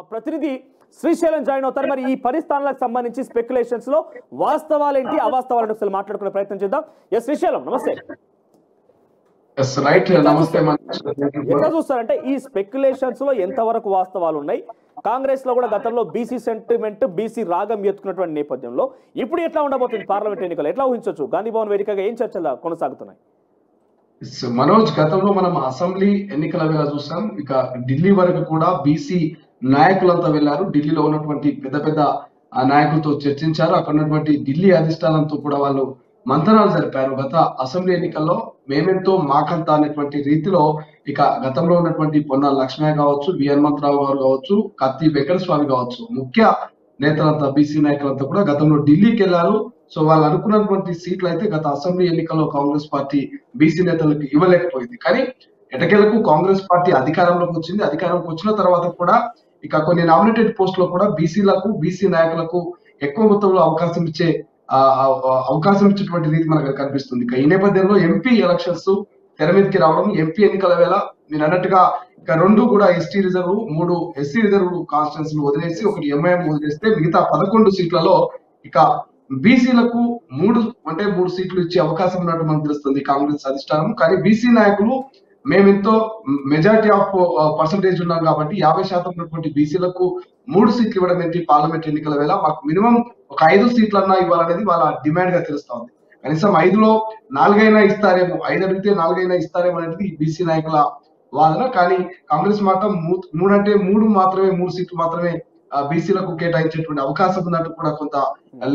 మా ప్రతినిధి శ్రీశైలం జాయిన్ అవుతారు. మరి ఈ 10 స్థానాలకు సంబంధించి స్పెక్యులేషన్స్ లో వాస్తవాలేంటి అవాస్తవాలను అసలు మాట్లాడుకునే ప్రయత్నం చేద్దాం. ఎస్ శ్రీశైలం నమస్తే. ఎట్లా చూస్తారంటే ఈ స్పెక్యులేషన్స్ లో ఎంతవరకు వాస్తవాలు ఉన్నాయి? కాంగ్రెస్ లో కూడా గతంలో బీసీ సెంటిమెంట్ బీసీ రాగం ఎత్తుకున్నటువంటి నేపథ్యంలో ఇప్పుడు ఎట్లా ఉండబోతుంది పార్లమెంట్ ఎన్నికలు? ఎట్లా ఊహించవచ్చు? గాంధీ భవన్ వేదికగా ఏం చర్చలు కొనసాగుతున్నాయి? మనోజ్, గతంలో మనం అసెంబ్లీ ఎన్నికల వేళ చూసాం. ఇక ఢిల్లీ వరకు కూడా బీసీ నాయకులంతా వెళ్లారు. ఢిల్లీలో ఉన్నటువంటి పెద్ద పెద్ద నాయకులతో చర్చించారు. అక్కడ ఉన్నటువంటి ఢిల్లీ అధిష్టానంతో కూడా వాళ్ళు మంతనాలు జరిపారు. గత అసెంబ్లీ ఎన్నికల్లో మేమెంతో మాకంత అనేటువంటి రీతిలో ఇక గతంలో ఉన్నటువంటి పొన్నాల లక్ష్మయ్య కావచ్చు, వి హనుమంతరావు గారు కావచ్చు, కత్తి వెంకటస్వామి కావచ్చు, ముఖ్య నేతలంతా బీసీ నాయకులంతా కూడా గతంలో ఢిల్లీకి వెళ్లారు. సో వాళ్ళు అనుకున్నటువంటి సీట్లు అయితే గత అసెంబ్లీ ఎన్నికల్లో కాంగ్రెస్ పార్టీ బీసీ నేతలకు ఇవ్వలేకపోయింది. కానీ ఎటకేలకు కాంగ్రెస్ పార్టీ అధికారంలోకి వచ్చింది. అధికారంలోకి వచ్చిన తర్వాత కూడా ఇక కొన్ని నామినేటెడ్ పోస్టులో కూడా బీసీలకు బీసీ నాయకులకు ఎక్కువ మొత్తంలో అవకాశం ఇచ్చేటువంటి రీతి మనకు కనిపిస్తుంది. ఇక ఈ నేపథ్యంలో ఎంపీ ఎలక్షన్స్ తెర మీదకి రావడం, ఎంపీ ఎన్నికల వేళ నేను అన్నట్టుగా ఇక 2 కూడా ఎస్టీ రిజర్వ్, 3 ఎస్సీ రిజర్వ్ కాన్స్టిట్యూన్సీలు వదిలేసి ఒకటి ఎంఐఎం వదిలేస్తే మిగతా 11 సీట్లలో ఇక బీసీలకు 3 సీట్లు ఇచ్చే అవకాశం ఉన్నట్టు మనకు తెలుస్తుంది కాంగ్రెస్ అధిష్టానం. కానీ బీసీ నాయకులు మేమెంతో మెజారిటీ ఆఫ్ పర్సంటేజ్ ఉన్నాం కాబట్టి 50% ఉన్నటువంటి బీసీలకు 3 సీట్లు ఇవ్వడం ఏంటి పార్లమెంట్ ఎన్నికల వేళ, మాకు మినిమం ఒక 5 సీట్లన్నా ఇవ్వాలనేది వాళ్ళ డిమాండ్ గా తెలుస్తా ఉంది. కనీసం 5లో 4 అయినా ఇస్తారేమో, 5 అడిగితే 4 అయినా ఇస్తారేమో అనేది బీసీ నాయకుల వాదన. కానీ కాంగ్రెస్ మాత్రం 3 సీట్లు మాత్రమే బీసీలకు కేటాయించేటువంటి అవకాశం ఉన్నట్టు కూడా కొంత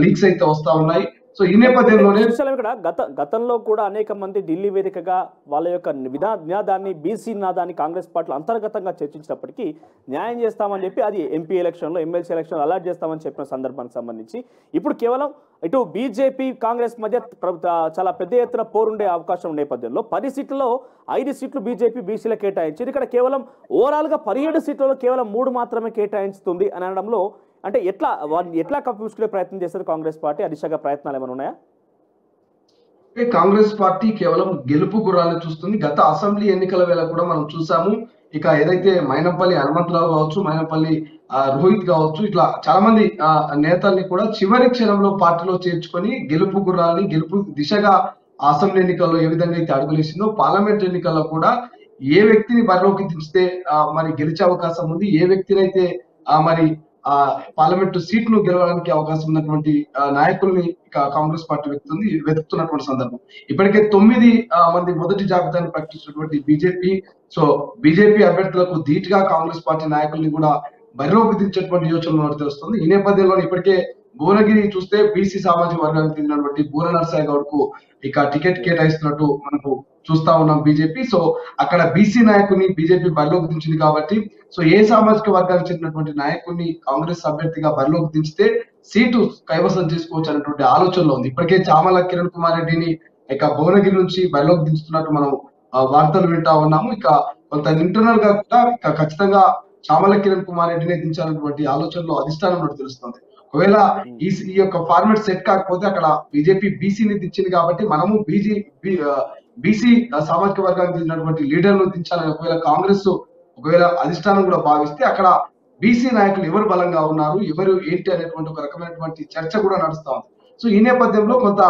లీక్స్ అయితే వస్తా ఉన్నాయి. సో ఈ నేపథ్యంలోనే గతంలో కూడా అనేక మంది ఢిల్లీ వేదికగా వాళ్ళ యొక్క నినాదాన్ని బీసీ నినాదాన్ని కాంగ్రెస్ పార్టీలు అంతర్గతంగా చర్చించినప్పటికీ న్యాయం చేస్తామని చెప్పి అది ఎంపీ ఎలక్షన్లో ఎమ్మెల్సీ ఎలక్షన్లో అలాట్ చేస్తామని చెప్పిన సందర్భానికి సంబంధించి ఇప్పుడు కేవలం ఇటు బీజేపీ కాంగ్రెస్ మధ్య చాలా పెద్ద ఎత్తున పోరుండే అవకాశం నేపథ్యంలో 10 సీట్లలో 5 సీట్లు బీజేపీ బీసీలకు కేటాయించింది. ఇక్కడ కేవలం ఓవరాల్గా 17 సీట్లలో కేవలం 3 మాత్రమే కేటాయించుతుంది అని అనడంలో అంటే ఎట్లా కప్పించుకునే ప్రయత్నం చేస్తారు కాంగ్రెస్ పార్టీ? ఆ దిశగా ప్రయత్నాలు ఏమైనా ఉన్నాయా? కాంగ్రెస్ పార్టీ కేవలం గెలుపు గుర్రాలను చూస్తుంది. గత అసెంబ్లీ ఎన్నికల వేళ కూడా మనం చూసాము. ఇక ఏదైతే మైనంపల్లి హనుమంతరావు కావచ్చు, మైనంపల్లి రోహిత్ కావచ్చు, ఇట్లా చాలా మంది నేతల్ని కూడా చివరి క్షణంలో పార్టీలో చేర్చుకొని గెలుపు గుర్రాలని గెలుపు దిశగా అసెంబ్లీ ఎన్నికల్లో ఏ విధంగా అయితే అడుగులేసిందో పార్లమెంట్ ఎన్నికల్లో కూడా ఏ వ్యక్తిని బరిలోకి దించితే మరి గెలిచే అవకాశం ఉంది, ఏ వ్యక్తిని అయితే మరి పార్లమెంటు సీట్ను గెలవడానికి అవకాశం ఉన్నటువంటి నాయకుల్ని కాంగ్రెస్ పార్టీ వెతుకుతున్నటువంటి సందర్భం. ఇప్పటికే 9 మంది మొదటి జాబితాను ప్రకటించినటువంటి బీజేపీ, సో బీజేపీ అభ్యర్థులకు ధీటుగా కాంగ్రెస్ పార్టీ నాయకుల్ని కూడా బరిలోకి దించేటువంటి యోచనలు మనకు తెలుస్తుంది. ఈ నేపథ్యంలో ఇప్పటికే భువనగిరి చూస్తే బీసీ సామాజిక వర్గానికి చెందినటువంటి బూర నరసయ్య గౌడ్ కు ఇక టికెట్ కేటాయిస్తున్నట్టు మనకు చూస్తా ఉన్నాం బీజేపీ. సో అక్కడ బీసీ నాయకుని బీజేపీ బరిలోకి దించింది కాబట్టి సో ఏ సామాజిక వర్గానికి చెందినటువంటి నాయకుడిని కాంగ్రెస్ అభ్యర్థిగా బరిలోకి దించితే సీటు కైవసం చేసుకోవచ్చు అనేటువంటి ఆలోచనలో ఉంది. ఇప్పటికే చామల కిరణ్ కుమార్ రెడ్డిని ఇక భువనగిరి నుంచి బరిలోకి దించుతున్నట్టు మనం వార్తలు వింటా ఉన్నాము. ఇక కొంత ఇంటర్నల్ గా కూడా ఇక ఖచ్చితంగా చామల కిరణ్ కుమార్ రెడ్డిని దించాలన్నటువంటి ఆలోచనలో అధిష్టానం తెలుస్తుంది. ఒకవేళ ఈ యొక్క ఫార్మాట్ సెట్ కాకపోతే అక్కడ బీజేపీ బీసీని దించింది కాబట్టి మనము బీసీ సామాజిక వర్గానికి చెందినటువంటి లీడర్లు దించాలని ఒకవేళ అధిష్టానం కూడా భావిస్తే అక్కడ బీసీ నాయకులు ఎవరు బలంగా ఉన్నారు, ఎవరు ఏంటి అనేటువంటి ఒక రకమైనటువంటి చర్చ కూడా నడుస్తా ఉంది. సో ఈ నేపథ్యంలో కొంత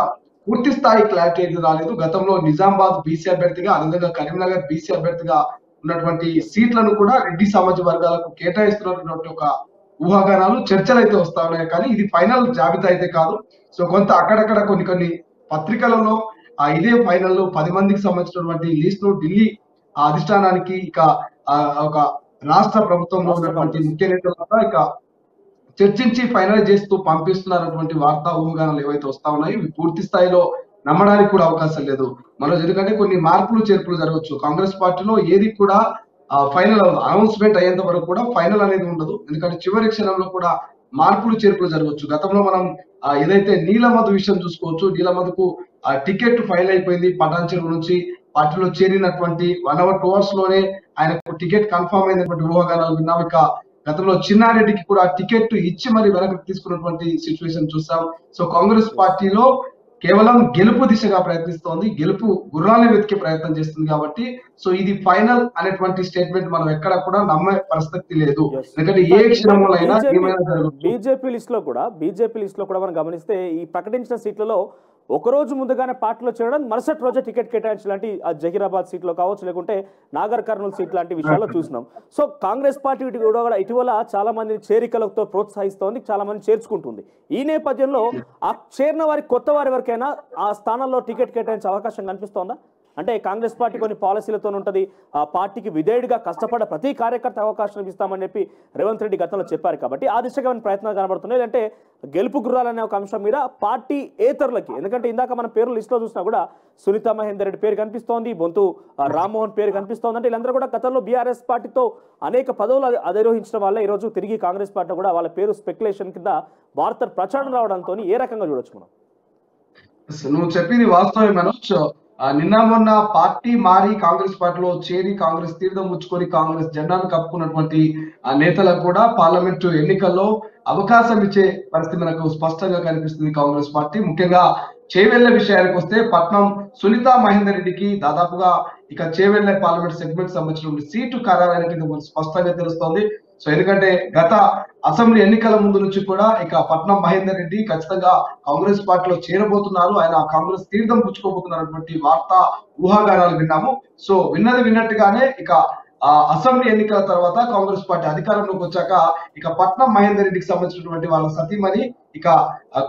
పూర్తి స్థాయి క్లారిటీ అయితే రాలేదు. గతంలో నిజామాబాద్ బీసీ అభ్యర్థిగా, అదేవిధంగా కరీంనగర్ బీసీ అభ్యర్థిగా ఉన్నటువంటి సీట్లను కూడా రెడ్డి సామాజిక వర్గాలకు కేటాయిస్తున్నటువంటి ఒక ఊహాగానాలు చర్చలు అయితే వస్తా ఉన్నాయి. కానీ ఇది ఫైనల్ జాబితా అయితే కాదు. సో కొంత అక్కడక్కడ కొన్ని పత్రికలలో ఇదే ఫైనల్ 10 మందికి సంబంధించినటువంటి లిస్ట్ ను ఢిల్లీ అధిష్టానానికి ఇక ఒక రాష్ట్ర ప్రభుత్వంలో ఉన్నటువంటి ముఖ్య నేతలంతా ఇక చర్చించి ఫైనలైజ్ చేస్తూ పంపిస్తున్నటువంటి వార్తా ఊహాగానాలు ఏవైతే వస్తా ఉన్నాయో ఇవి పూర్తి స్థాయిలో నమ్మడానికి కూడా అవకాశం లేదు మనోజ్. ఎందుకంటే కొన్ని మార్పులు చేర్పులు జరగవచ్చు. కాంగ్రెస్ పార్టీలో ఏది కూడా ఫైనల్ అనౌన్స్మెంట్ అయ్యేంత వరకు కూడా ఫైనల్ అనేది ఉండదు. ఎందుకంటే చివరి క్షణంలో కూడా మార్పులు చేర్పులు జరగవచ్చు. గతంలో మనం ఏదైతే నీలమధు విషయం చూసుకోవచ్చు. నీలమధుకు టికెట్ ఫైల్ అయిపోయింది. పటాన్ చెరువు నుంచి పార్టీలో చేరినటువంటి 1 hour 2 hours లోనే ఆయనకు టికెట్ కన్ఫర్మ్ అయినటువంటి ఊహాగానాలు విన్నాం. ఇక గతంలో చిన్నారెడ్డికి కూడా టికెట్ ఇచ్చి మరి వెనక్కి తీసుకున్నటువంటి సిచ్యువేషన్ చూసాం. సో కాంగ్రెస్ పార్టీలో కేవలం గెలుపు దిశగా ప్రయత్నిస్తోంది, గెలుపు గుర్రాన్ని వెతికే ప్రయత్నం చేస్తుంది కాబట్టి సో ఇది ఫైనల్ అనేటువంటి స్టేట్మెంట్ మనం ఎక్కడ కూడా నమ్మే పరిస్థితి లేదు. ఎందుకంటే ఏ క్షణంలోనైనా ఏమైనా జరగవచ్చు. బీజేపీ లిస్ట్ లో కూడా మనం గమనిస్తే ఈ ప్రకటించిన సీట్లలో ఒక రోజు ముందుగానే పార్టీలో చేరడం, మరుసటి రోజే టికెట్ కేటాయించడం లాంటి జహీరాబాద్ సీట్లో కావచ్చు, లేకుంటే నాగర్ కర్నూలు సీట్ లాంటి విషయాల్లో చూసినాం. సో కాంగ్రెస్ పార్టీ కూడా ఇటీవల చాలా మందిని చేరికలతో ప్రోత్సహిస్తోంది, చాలా మంది చేర్చుకుంటుంది. ఈ నేపథ్యంలో ఆ చేరిన వారి కొత్త వారి వరకైనా ఆ స్థానంలో టికెట్ కేటాయించే అవకాశం కనిపిస్తోందా? అంటే కాంగ్రెస్ పార్టీ కొన్ని పాలసీలతో ఉంటుంది, ఆ పార్టీకి విధేయుడిగా కష్టపడ్డ ప్రతి కార్యకర్త అవకాశం ఇస్తామని చెప్పి రేవంత్ రెడ్డి గతంలో చెప్పారు కాబట్టి ఆ దిశగా ప్రయత్నాలు కనబడుతున్నాయి. అంటే గెలుపు గుర్రాలనే ఒక అంశం మీద పార్టీ ఏతరులకి, ఎందుకంటే ఇందాక మన పేరు లిస్టులో చూసినా కూడా సునీతా మహేందర్ రెడ్డి పేరు కనిపిస్తోంది, బొంతు రామ్మోహన్ పేరు కనిపిస్తోంది. అంటే వీళ్ళందరూ కూడా గతంలో బీఆర్ఎస్ పార్టీతో అనేక పదవులు అధిరోహించడం వల్ల ఈరోజు తిరిగి కాంగ్రెస్ పార్టీ కూడా వాళ్ళ పేరు స్పెక్యులేషన్ కింద వార్త ప్రచారం రావడంతో ఏ రకంగా చూడొచ్చు మనం? నువ్వు చెప్పింది వాస్తవమే మనోజ్. నిన్న మొన్న పార్టీ మారి కాంగ్రెస్ పార్టీలో చేరి కాంగ్రెస్ తీర్థం పుచ్చుకొని కాంగ్రెస్ జెండాను కప్పుకున్నటువంటి నేతలకు కూడా పార్లమెంటు ఎన్నికల్లో అవకాశం ఇచ్చే పరిస్థితి మనకు స్పష్టంగా కనిపిస్తుంది కాంగ్రెస్ పార్టీ. ముఖ్యంగా చేవెళ్ల విషయానికి వస్తే పట్నం సునీతా మహేందర్ రెడ్డికి దాదాపుగా ఇక చేవెళ్ల పార్లమెంట్ సెగ్మెంట్ సంబంధించినటువంటి సీటు ఖరారైనట్టు స్పష్టంగా తెలుస్తోంది. సో ఎందుకంటే గత అసెంబ్లీ ఎన్నికల ముందు నుంచి కూడా ఇక పట్నం మహేందర్ రెడ్డి ఖచ్చితంగా కాంగ్రెస్ పార్టీలో చేరబోతున్నారు, ఆయన కాంగ్రెస్ తీర్థం పుచ్చుకోబోతున్నటువంటి వార్త ఊహాగానాలు విన్నాము. సో విన్నది విన్నట్టుగానే ఇక అసెంబ్లీ ఎన్నికల తర్వాత కాంగ్రెస్ పార్టీ అధికారంలోకి వచ్చాక ఇక పట్నం మహేందర్ రెడ్డికి సంబంధించినటువంటి వాళ్ళ సతీమణి ఇక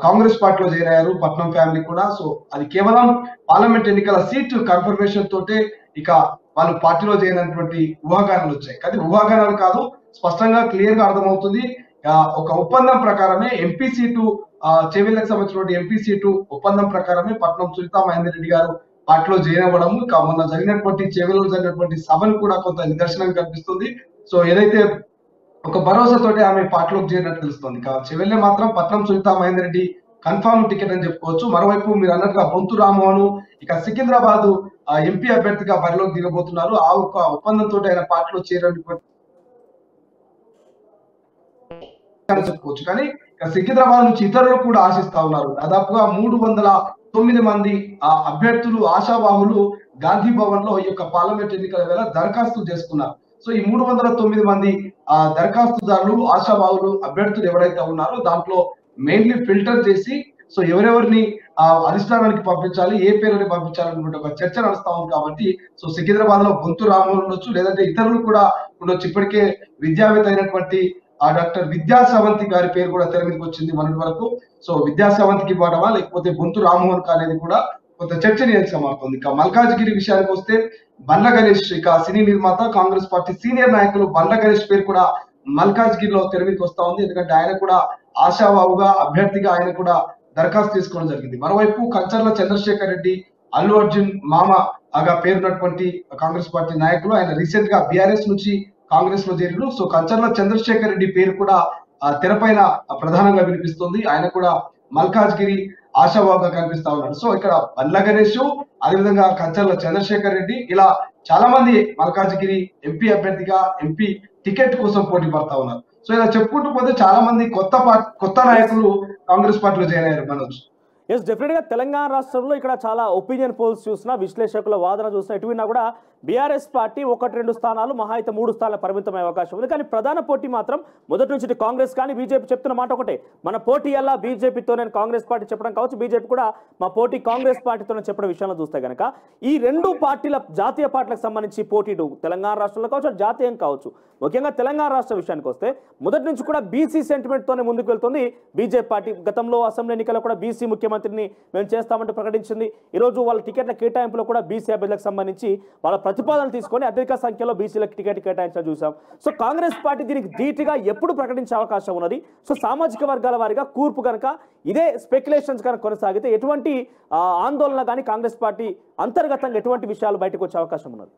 కాంగ్రెస్ పార్టీలో చేరారు, పట్నం ఫ్యామిలీ కూడా. సో అది కేవలం పార్లమెంట్ ఎన్నికల సీటు కన్ఫర్మేషన్ తోటే ఇక వాళ్ళు పార్టీలో చేరినటువంటి ఊహాగానాలు వచ్చాయి. కానీ ఊహాగానాలు కాదు, స్పష్టంగా క్లియర్ గా అర్థమవుతుంది. ఒక ఒప్పందం ప్రకారమే ఎంపీ సీటు చేవెళ్లకు సంబంధించినటువంటి ఎంపీ సీటు ఒప్పందం ప్రకారమే పట్నం సునీతా మహేందర్ రెడ్డి గారు పార్టీలో జాయిన్ అవ్వడం, ఇక మొన్న జరిగినటువంటి చేవెళ్లలో జరిగినటువంటి సభను కూడా కొంత నిదర్శనం కనిపిస్తుంది. సో ఏదైతే ఒక భరోసాతోటి ఆమె పార్టీలోకి చేరినట్టు తెలుస్తుంది. చెవెళ్ళే మాత్రం పట్నం సునీతా మహేందర్ రెడ్డి కన్ఫర్మ్ టికెట్ అని చెప్పుకోవచ్చు. మరోవైపు మీరు అన్నట్టుగా బొంతు రామ్మోహన్ ఇక సికింద్రాబాద్ ఎంపీ అభ్యర్థిగా బరిలోకి దిగబోతున్నారు. ఆ ఒక ఒప్పందంతో ఆయన పార్టీలో చేరడానికి చెప్పుకోవచ్చు. కానీ సికింద్రాబాద్ నుంచి ఇతరులు కూడా ఆశిస్తా ఉన్నారు. దాదాపుగా 309 మంది అభ్యర్థులు ఆశావాహులు గాంధీ భవన్ లో ఈ యొక్క పార్లమెంట్ ఎన్నికల వేళ దరఖాస్తు చేసుకున్నారు. సో ఈ 309 మంది దరఖాస్తుదారులు ఆశావాహులు అభ్యర్థులు ఎవరైతే ఉన్నారో దాంట్లో మెయిన్లీ ఫిల్టర్ చేసి సో ఎవరెవరిని అధిష్టానానికి పంపించాలి, ఏ పేరుని పంపించాలన్నటువంటి ఒక చర్చ నడుస్తా ఉంది. కాబట్టి సో సికింద్రాబాద్ లో బొంతు రామ్మోహన్ ఉండొచ్చు, లేదంటే ఇతరులు కూడా ఉండొచ్చు. ఇప్పటికే విద్యావేత్త అయినటువంటి డాక్టర్ విద్యా సవంతి గారి పేరు కూడా తెర మీదకి వచ్చింది మొన్నటి వరకు. సో విద్యా సవంతికి ఇవ్వడమా లేకపోతే బొంతు రామ్మోహన్ అనేది కూడా కొంత చర్చనీయాంశం మారుతుంది. ఇక మల్కాజ్గిరి విషయానికి వస్తే బండ్ల గణేష్ ఇక సినీ నిర్మాత కాంగ్రెస్ పార్టీ సీనియర్ నాయకులు బండ్ల గణేష్ పేరు కూడా మల్కాజ్గిరిలో తెర మీదకి వస్తా ఉంది. ఎందుకంటే ఆయన కూడా ఆశావాహుగా అభ్యర్థిగా ఆయన కూడా దరఖాస్తు తీసుకోవడం జరిగింది. మరోవైపు కంచర్ల చంద్రశేఖర్ రెడ్డి అల్లు అర్జున్ మామ ఆగా పేరున్నటువంటి కాంగ్రెస్ పార్టీ నాయకులు, ఆయన రీసెంట్ గా బీఆర్ఎస్ నుంచి కాంగ్రెస్ లో చేరారు. సో కంచర్ల చంద్రశేఖర్ రెడ్డి పేరు కూడా తెరపైన ప్రధానంగా వినిపిస్తుంది. ఆయన కూడా మల్కాజ్గిరి ఆశావాహుగా కనిపిస్తా ఉన్నాడు. సో ఇక్కడ బండ్ల గణేష్, అదేవిధంగా కంచర్ల చంద్రశేఖర్ రెడ్డి ఇలా చాలా మంది మల్కాజ్గిరి ఎంపీ అభ్యర్థిగా ఎంపీ టికెట్ కోసం పోటీ పడతా ఉన్నారు. సో ఇలా చెప్పుకుంటూ పోతే చాలా మంది కొత్త నాయకులు కాంగ్రెస్ పార్టీలో జాయిన్ అయ్యారు మనోజ్. ఎస్, డెఫినెట్గా తెలంగాణ రాష్ట్రంలో ఇక్కడ చాలా ఒపీనియన్ పోల్స్ చూసినా, విశ్లేషకుల వాదన చూసినా, ఎటువినా కూడా బీఆర్ఎస్ పార్టీ 1-2 స్థానాలు మహా అయితే 3 స్థానాలు పరిమితమయ్యే అవకాశం ఉంది. కానీ ప్రధాన పోటీ మాత్రం మొదటి నుంచి కాంగ్రెస్ కానీ బీజేపీ చెప్తున్న మాట ఒకటే, మన పోటీ అలా బీజేపీతో నేను కాంగ్రెస్ పార్టీ చెప్పడం కావచ్చు, బీజేపీ కూడా మా పోటీ కాంగ్రెస్ పార్టీతో చెప్పడం విషయంలో చూస్తే కనుక ఈ రెండు పార్టీల జాతీయ పార్టీలకు సంబంధించి పోటీలు తెలంగాణ రాష్ట్రంలో కావచ్చు, జాతీయం కావచ్చు. ముఖ్యంగా తెలంగాణ రాష్ట్ర విషయానికి వస్తే మొదటి నుంచి కూడా బీసీ సెంటిమెంట్తోనే ముందుకు వెళ్తుంది బీజేపీ పార్టీ. గతంలో అసెంబ్లీ ఎన్నికల్లో కూడా బీసీ ముఖ్యమంత్రిని మేము చేస్తామంటూ ప్రకటించింది. ఈరోజు వాళ్ళ టికెట్ల కేటాయింపులో కూడా బీసీ అభ్యర్థులకు సంబంధించి వాళ్ళ ప్రతిపాదనలు తీసుకొని అధిక సంఖ్యలో బీసీలకు టికెట్ కేటాయించడం చూసాం. సో కాంగ్రెస్ పార్టీ దీనికి ధీటుగా ఎప్పుడు ప్రకటించే అవకాశం ఉన్నది? సో సామాజిక వర్గాల వారిగా కూర్పు కనుక ఇదే స్పెక్యులేషన్స్ కనుక కొనసాగితే ఎటువంటి ఆందోళన కానీ కాంగ్రెస్ పార్టీ అంతర్గతంగా ఎటువంటి విషయాలు బయటకు వచ్చే అవకాశం ఉన్నది?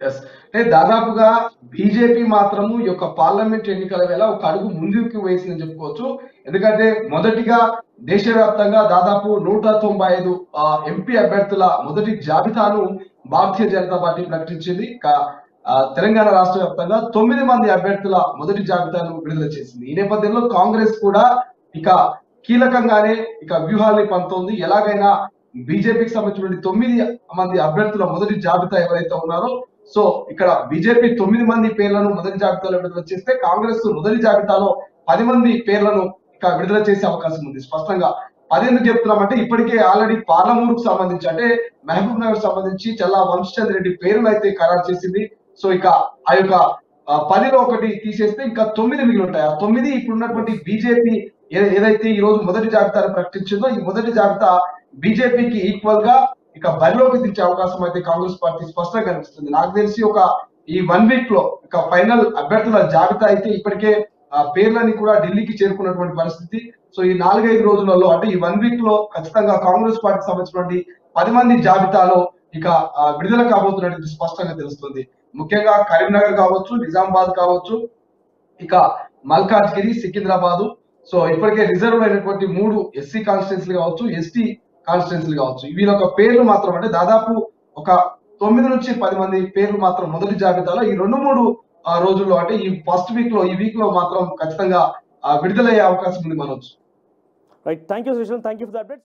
అంటే దాదాపుగా బీజేపీ మాత్రము ఈ యొక్క పార్లమెంట్ ఎన్నికల వేళ ఒక అడుగు ముందుకు వేసిందని చెప్పుకోవచ్చు. ఎందుకంటే మొదటిగా దేశవ్యాప్తంగా దాదాపు 195 ఎంపీ అభ్యర్థుల మొదటి జాబితాను భారతీయ జనతా పార్టీ ప్రకటించింది. తెలంగాణ రాష్ట్ర వ్యాప్తంగా 9 మంది అభ్యర్థుల మొదటి జాబితాను విడుదల చేసింది. ఈ నేపథ్యంలో కాంగ్రెస్ కూడా ఇక కీలకంగానే ఇక వ్యూహాల్ని పంతోంది. ఎలాగైనా బీజేపీకి సంబంధించిన 9 మంది అభ్యర్థుల మొదటి జాబితా ఎవరైతే ఉన్నారో, సో ఇక్కడ బీజేపీ 9 మంది పేర్లను మొదటి జాబితాలో విడుదల చేస్తే కాంగ్రెస్ మొదటి జాబితాలో 10 మంది పేర్లను ఇక విడుదల చేసే అవకాశం ఉంది. స్పష్టంగా 10 ఎందుకు చెప్తున్నామంటే ఇప్పటికే ఆల్రెడీ పార్లమూరుకు సంబంధించి అంటే మహబూబ్ నగర్ సంబంధించి చల్లా వంశచంద్ర రెడ్డి పేరును అయితే ఖరారు చేసింది. సో ఇక ఆ యొక్క 10లో ఒకటి తీసేస్తే ఇంకా 9 మిగిలి ఉంటాయి. ఆ 9 ఇప్పుడు ఉన్నటువంటి బీజేపీ ఏదైతే ఈ రోజు మొదటి జాబితాను ప్రకటించిందో ఈ మొదటి జాబితా బీజేపీకి ఈక్వల్ గా ఇక బరిలోకి దించే అవకాశం అయితే కాంగ్రెస్ పార్టీ స్పష్టంగా కనిపిస్తుంది. నాకు తెలిసి ఈ 1 వీక్ లో ఇక ఫైనల్ అభ్యర్థుల జాబితా అయితే ఇప్పటికే పేర్లని కూడా ఢిల్లీకి చేరుకున్నటువంటి పరిస్థితి. సో ఈ 4-5 రోజులలో అంటే ఈ 1 వీక్ లో ఖచ్చితంగా కాంగ్రెస్ పార్టీకి సంబంధించినటువంటి 10 మంది జాబితాలో ఇక విడుదల కాబోతున్నట్టు స్పష్టంగా తెలుస్తుంది. ముఖ్యంగా కరీంనగర్ కావచ్చు, నిజామాబాద్ కావచ్చు, ఇక మల్కాజ్గిరి, సికింద్రాబాద్. సో ఇప్పటికే రిజర్వ్ అయినటువంటి 3 ఎస్సీ కాన్స్టిట్యున్సీలు కావచ్చు, ఎస్టీ కాన్స్టిట్యున్సీలు కావచ్చు. వీళ్ళ పేర్లు మాత్రం అంటే దాదాపు ఒక 9 నుంచి 10 మంది పేర్లు మాత్రం మొదటి జాబితాలో ఈ 2-3 రోజుల్లో అంటే ఈ ఫస్ట్ వీక్ లో ఈ వీక్ లో మాత్రం ఖచ్చితంగా విడుదలయ్యే అవకాశం ఉంది Manoj. Right, thank you Srisailam, thank you for the update.